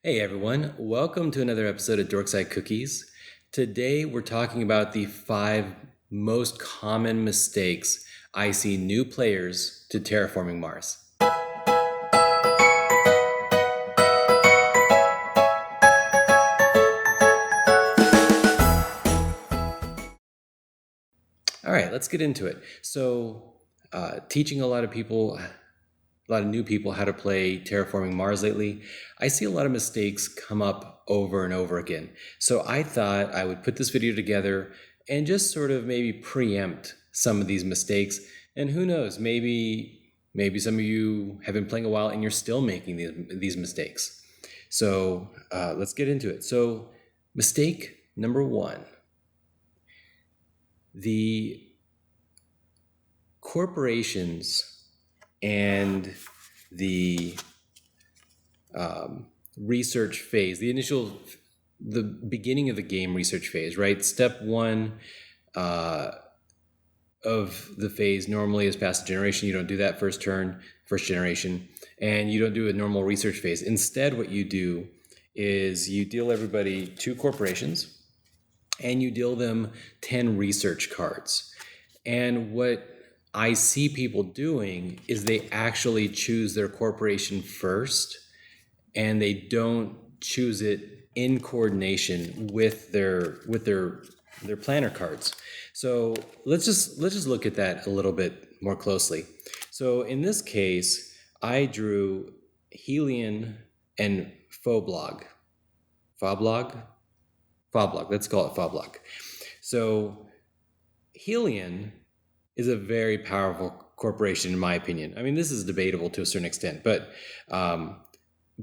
Hey everyone, welcome to another episode of Dorkside Cookies. Today we're talking about the 5 most common mistakes I see new players to Terraforming Mars. All right, let's get into it. So, teaching a lot of new people how to play Terraforming Mars lately, I see a lot of mistakes come up over and over again. So I thought I would put this video together and just sort of maybe preempt some of these mistakes. And who knows, maybe some of you have been playing a while and you're still making these mistakes. So let's get into it. So mistake number 1. The corporations and the research phase, the beginning of the game research phase, right? Step 1 of the phase normally is passive generation. You don't do that first generation, and you don't do a normal research phase. Instead, what you do is you deal everybody 2 corporations, and you deal them 10 research cards. And what I see people doing is they actually choose their corporation first, and they don't choose it in coordination with their planner cards. So let's just look at that a little bit more closely. So in this case, I drew Helion and Foblog. Let's call it Foblog. So Helion is a very powerful corporation, in my opinion. I mean, this is debatable to a certain extent, but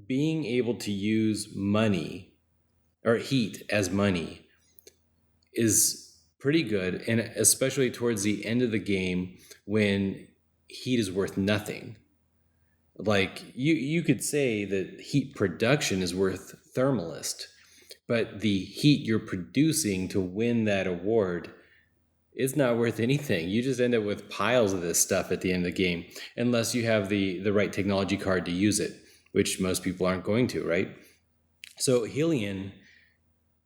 being able to use money or heat as money is pretty good, and especially towards the end of the game when heat is worth nothing. Like you could say that heat production is worth thermalist, but the heat you're producing to win that award is not worth anything. You just end up with piles of this stuff at the end of the game, unless you have the right technology card to use it, which most people aren't going to, right? So Helion,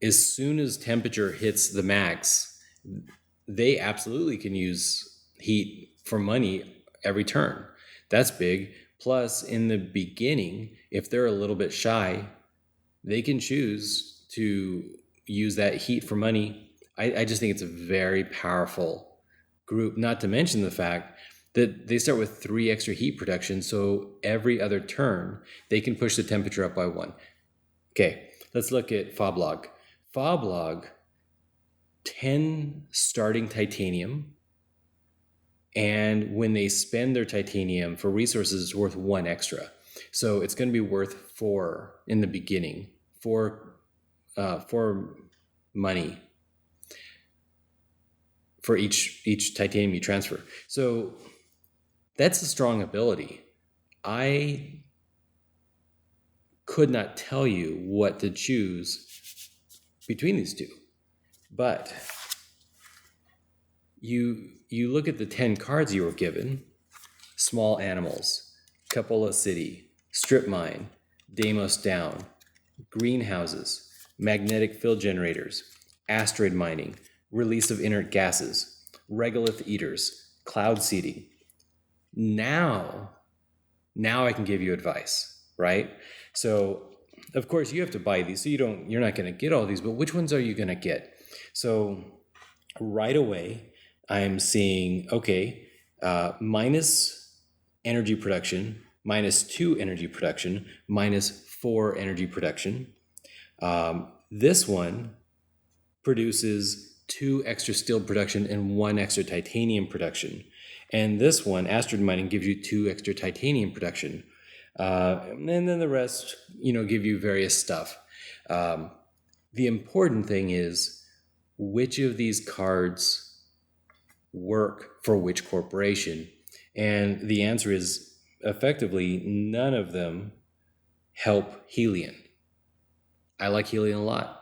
as soon as temperature hits the max, they absolutely can use heat for money every turn. That's big. Plus, in the beginning, if they're a little bit shy, they can choose to use that heat for money. I just think it's a very powerful group, not to mention the fact that they start with 3 extra heat production, so every other turn, they can push the temperature up by 1. Okay, let's look at Foblog. Foblog, 10 starting titanium, and when they spend their titanium for resources, it's worth 1 extra. So it's going to be worth 4 in the beginning, 4 money for each titanium you transfer. So that's a strong ability. I could not tell you what to choose between these 2, but you look at the 10 cards you were given: small animals, cupola city, strip mine, Deimos down, greenhouses, magnetic field generators, asteroid mining, release of inert gases, regolith eaters, cloud seeding. Now I can give you advice, right? So of course you have to buy these, so you're not going to get all these, but which ones are you going to get? So right away I'm seeing, okay, minus energy production, minus 2 energy production, minus 4 energy production. This one produces 2 extra steel production and 1 extra titanium production. And this one, asteroid mining, gives you 2 extra titanium production. And then the rest, give you various stuff. The important thing is which of these cards work for which corporation. And the answer is effectively none of them help Helion. I like Helion a lot.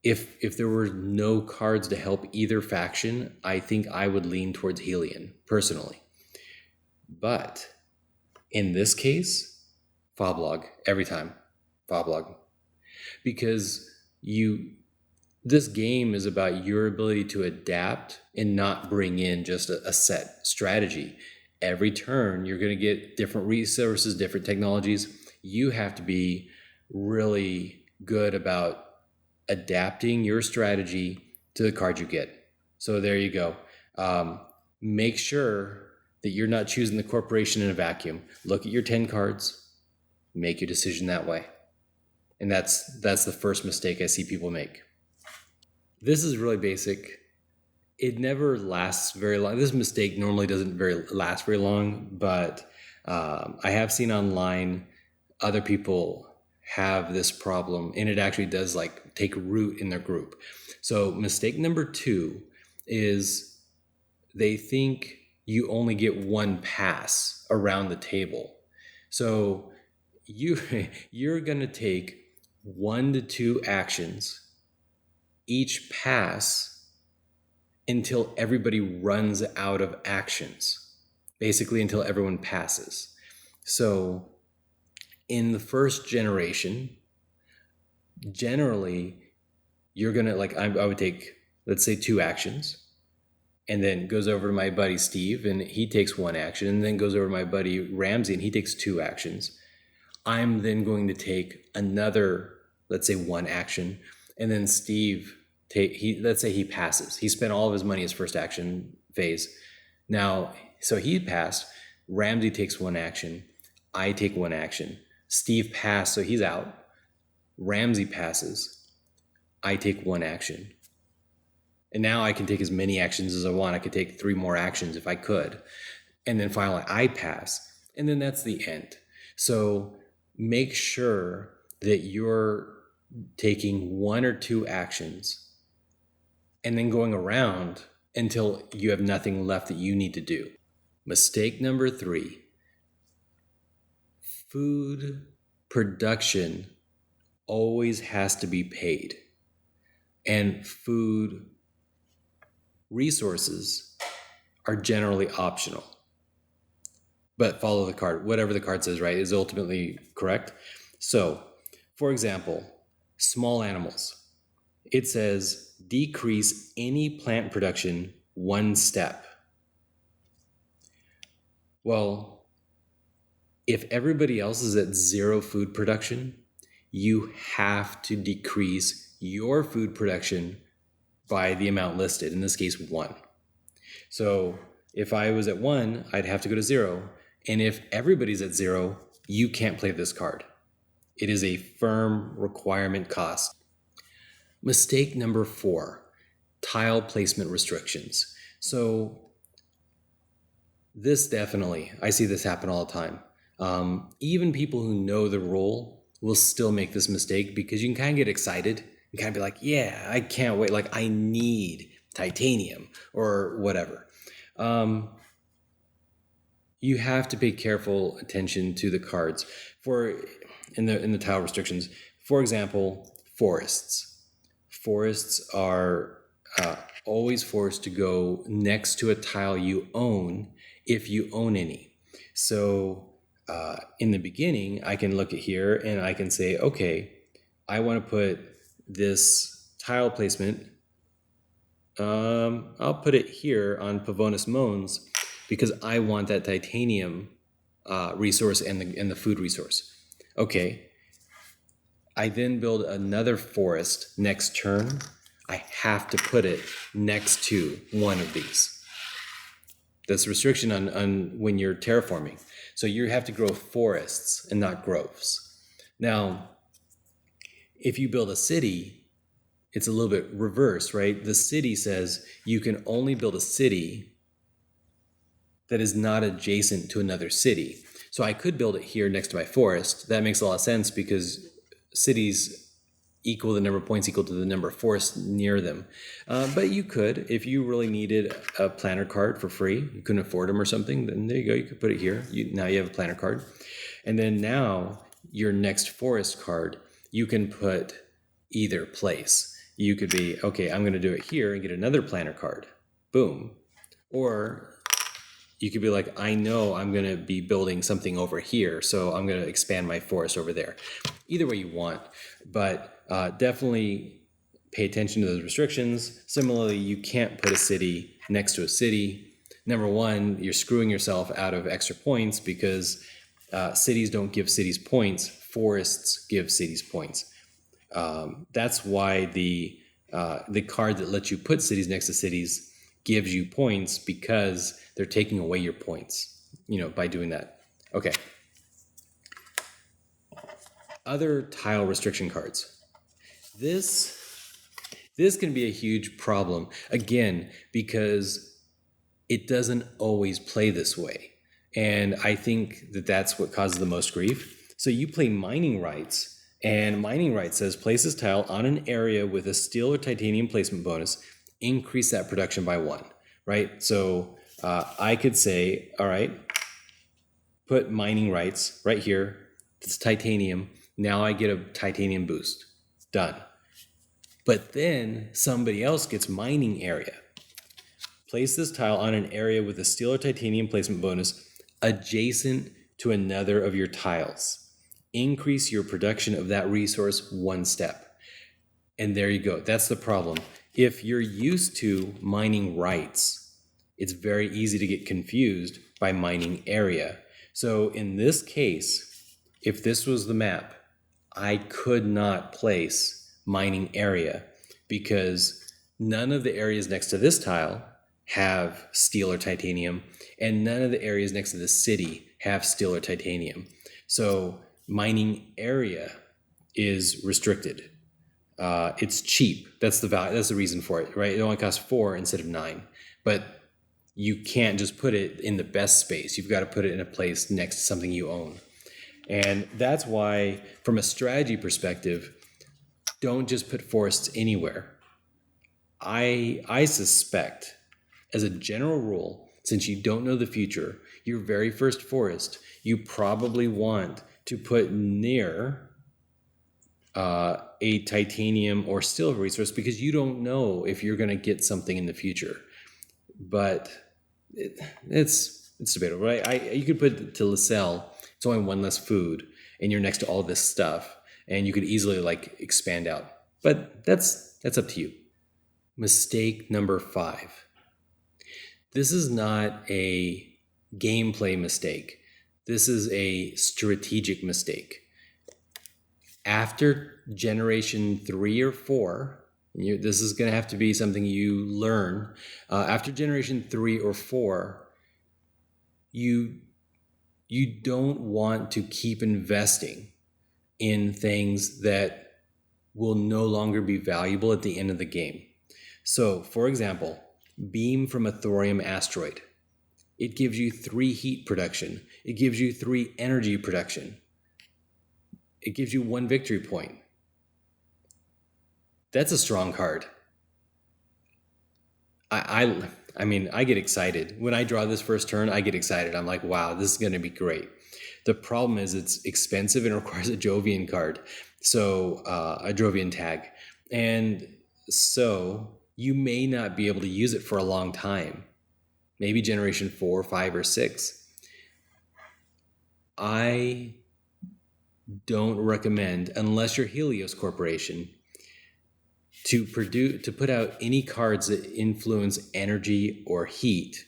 If there were no cards to help either faction, I think I would lean towards Helion, personally. But in this case, Foblog, every time. Foblog, because this game is about your ability to adapt and not bring in just a set strategy. Every turn, you're going to get different resources, different technologies. You have to be really good about adapting your strategy to the card you get. So there you go. Make sure that you're not choosing the corporation in a vacuum. Look at your 10 cards, make your decision that way. And that's the first mistake I see people make. This is really basic. It never lasts very long. This mistake normally doesn't last very long, but I have seen online other people have this problem, and it actually does like take root in their group. So mistake number 2 is they think you only get one pass around the table. So you're going to take 1 to 2 actions each pass until everybody runs out of actions, basically until everyone passes. So in the first generation, generally you're gonna, like, I would take, let's say, 2 actions, and then goes over to my buddy Steve and he takes 1 action, and then goes over to my buddy Ramsey and he takes 2 actions. I'm then going to take another, let's say, 1 action, and then Steve let's say he passes. He spent all of his money his first action phase. Now, so he passed. Ramsey takes 1 action. I take 1 action. Steve passed, so he's out. Ramsey passes. I take 1 action. And now I can take as many actions as I want. I could take 3 more actions if I could. And then finally I pass. And then that's the end. So make sure that you're taking 1 or 2 actions and then going around until you have nothing left that you need to do. Mistake number 3, food production always has to be paid. And food resources are generally optional. But follow the card. Whatever the card says, right, is ultimately correct. So, for example, small animals. It says decrease any plant production 1 step. Well, if everybody else is at 0 food production, you have to decrease your food production by the amount listed, in this case 1. So if I was at 1, I'd have to go to 0. And if everybody's at 0, you can't play this card. It is a firm requirement cost. Mistake number 4, tile placement restrictions. So this definitely, I see this happen all the time. Even people who know the rule will still make this mistake, because you can kind of get excited and kind of be like, yeah, I can't wait. Like, I need titanium or whatever. You have to pay careful attention to the cards in the tile restrictions. For example, forests. Forests are always forced to go next to a tile you own if you own any. So in the beginning, I can look at here and I can say, okay, I want to put this tile placement. I'll put it here on Pavonis Mons because I want that titanium resource and the food resource. Okay. I then build another forest next turn. I have to put it next to one of these. That's a restriction on when you're terraforming. So you have to grow forests and not groves. Now, if you build a city, it's a little bit reverse, right? The city says you can only build a city that is not adjacent to another city. So I could build it here next to my forest. That makes a lot of sense because cities equal the number of points equal to the number of forests near them. But you could, if you really needed a planner card for free, you couldn't afford them or something, then there you go. You could put it here. Now you have a planner card. And then now your next forest card, you can put either place. You could be, okay, I'm going to do it here and get another planner card. Boom. Or you could be like, I know I'm going to be building something over here, so I'm going to expand my forest over there. Either way you want, but definitely pay attention to those restrictions. Similarly, you can't put a city next to a city. Number one, you're screwing yourself out of extra points because cities don't give cities points. Forests give cities points. That's why the card that lets you put cities next to cities gives you points, because they're taking away your points, by doing that. Okay. Other tile restriction cards. This can be a huge problem, again, because it doesn't always play this way. And I think that that's what causes the most grief. So you play mining rights, and mining rights says place this tile on an area with a steel or titanium placement bonus, increase that production by 1, right? So I could say, all right, put mining rights right here. It's titanium. Now I get a titanium boost. Done. But then somebody else gets mining area. Place this tile on an area with a steel or titanium placement bonus adjacent to another of your tiles. Increase your production of that resource 1 step. And there you go. That's the problem. If you're used to mining rights, it's very easy to get confused by mining area. So in this case, if this was the map, I could not place mining area because none of the areas next to this tile have steel or titanium, and none of the areas next to the city have steel or titanium. So mining area is restricted. It's cheap. That's the value. That's the reason for it, right? It only costs 4 instead of 9, but you can't just put it in the best space. You've got to put it in a place next to something you own. And that's why, from a strategy perspective, don't just put forests anywhere. I suspect, as a general rule, since you don't know the future, your very first forest, you probably want to put near a titanium or steel resource, because you don't know if you're going to get something in the future. But it's debatable, right? You could put it to LaSalle. It's only 1 less food, and you're next to all this stuff, and you could easily expand out. But that's up to you. Mistake number 5. This is not a gameplay mistake. This is a strategic mistake. After generation 3 or 4, this is going to have to be something you learn. After generation 3 or 4, you don't want to keep investing in things that will no longer be valuable at the end of the game. So, for example, beam from a thorium asteroid. It gives you 3 heat production. It gives you 3 energy production. It gives you 1 victory point. That's a strong card. I mean, I get excited. When I draw this first turn, I get excited. I'm like, wow, this is going to be great. The problem is it's expensive and requires a Jovian card. So, a Jovian tag. And so you may not be able to use it for a long time. Maybe generation 4, 5, or 6. I don't recommend, unless you're Helios Corporation, to put out any cards that influence energy or heat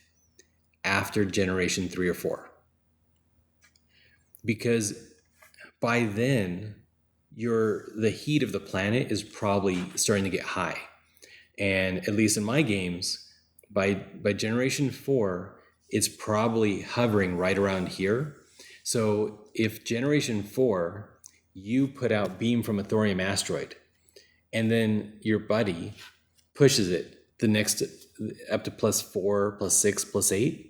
after generation 3 or 4. Because by then, the heat of the planet is probably starting to get high. And at least in my games, by generation 4, it's probably hovering right around here. So if generation 4, you put out beam from a thorium asteroid, and then your buddy pushes it the next up to +4, +6, +8,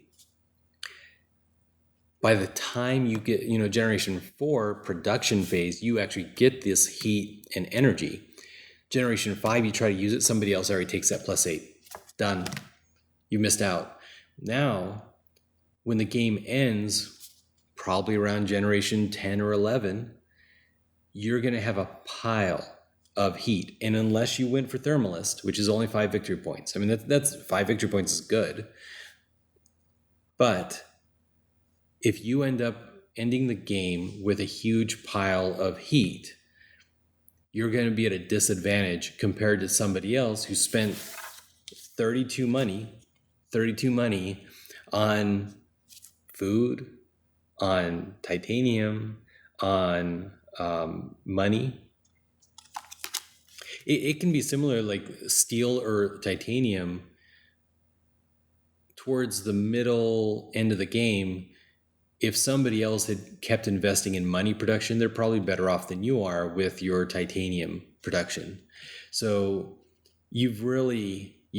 by the time you get, generation 4 production phase, you actually get this heat and energy. Generation 5, you try to use it, somebody else already takes that +8. Done. You missed out. Now, when the game ends, probably around generation 10 or 11, you're going to have a pile of heat. And unless you went for Thermalist, which is only 5 victory points, I mean, that's 5 victory points is good. But if you end up ending the game with a huge pile of heat, you're going to be at a disadvantage compared to somebody else who spent 32 money on food, on titanium, on money. It can be similar, like steel or titanium. Towards the middle end of the game, if somebody else had kept investing in money production, they're probably better off than you are with your titanium production. So you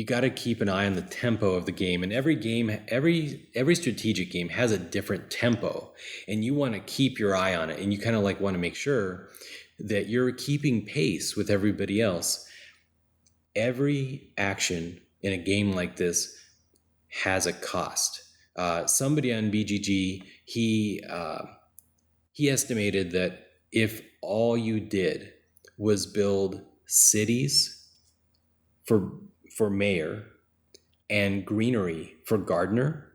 got to keep an eye on the tempo of the game. And every game, every strategic game has a different tempo, and you want to keep your eye on it. And you kind of like want to make sure that you're keeping pace with everybody else. Every action in a game like this has a cost. Somebody on BGG, he estimated that if all you did was build cities for mayor and greenery for gardener,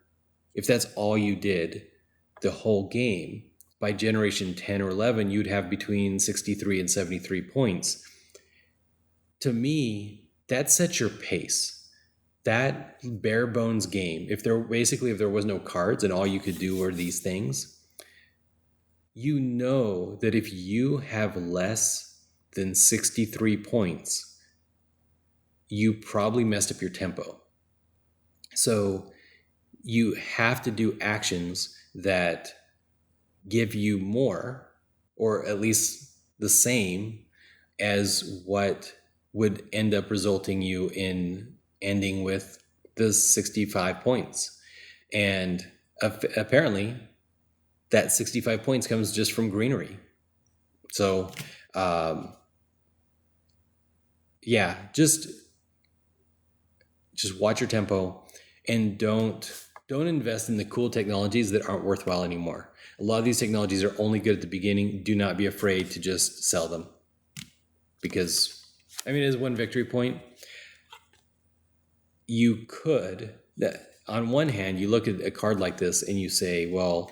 if that's all you did the whole game, by generation 10 or 11, you'd have between 63 and 73 points. To me, that sets your pace. That bare bones game, if there was no cards and all you could do were these things, you know that if you have less than 63 points, you probably messed up your tempo. So you have to do actions that give you more, or at least the same as what would end up resulting you in ending with the 65 points. And apparently that 65 points comes just from greenery. So just watch your tempo, and don't invest in the cool technologies that aren't worthwhile anymore. A lot of these technologies are only good at the beginning. Do not be afraid to just sell them, because as one victory point, you could, on one hand, you look at a card like this and you say, well,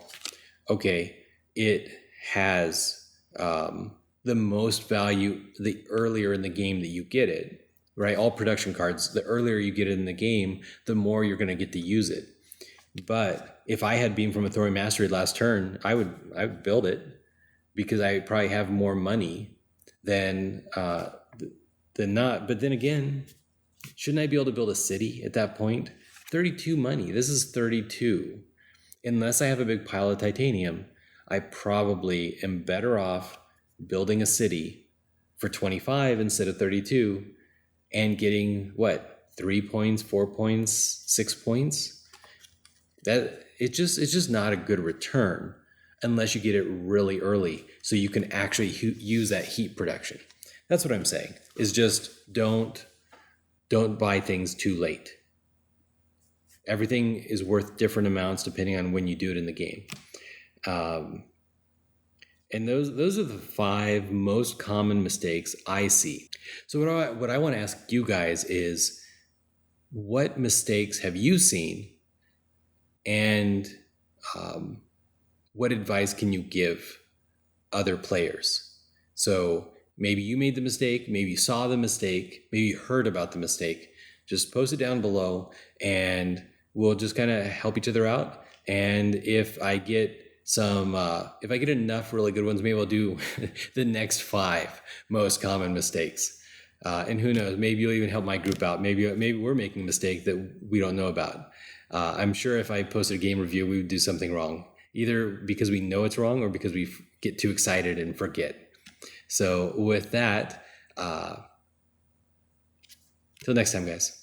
okay, it has the most value the earlier in the game that you get it, right? All production cards, the earlier you get it in the game, the more you're going to get to use it. But if I had Beam from Authority Mastery last turn, I would build it, because I probably have more money than not. But then again, shouldn't I be able to build a city at that point? 32 money. This is 32. Unless I have a big pile of titanium, I probably am better off building a city for 25 instead of 32 and getting 3 points, 4 points, 6 points. That it's just not a good return unless you get it really early, so you can actually use that heat production. That's what I'm saying, is just don't buy things too late. Everything is worth different amounts depending on when you do it in the game. And those are the 5 most common mistakes I see. So what I want to ask you guys is, what mistakes have you seen, and what advice can you give other players? So maybe you made the mistake, maybe you saw the mistake, maybe you heard about the mistake. Just post it down below, and we'll just kind of help each other out. And if I get enough really good ones, maybe I'll do the next 5 most common mistakes. And who knows, maybe you'll even help my group out. Maybe we're making a mistake that we don't know about. I'm sure if I posted a game review, we would do something wrong, either because we know it's wrong or because we get too excited and forget. So with that, till next time, guys.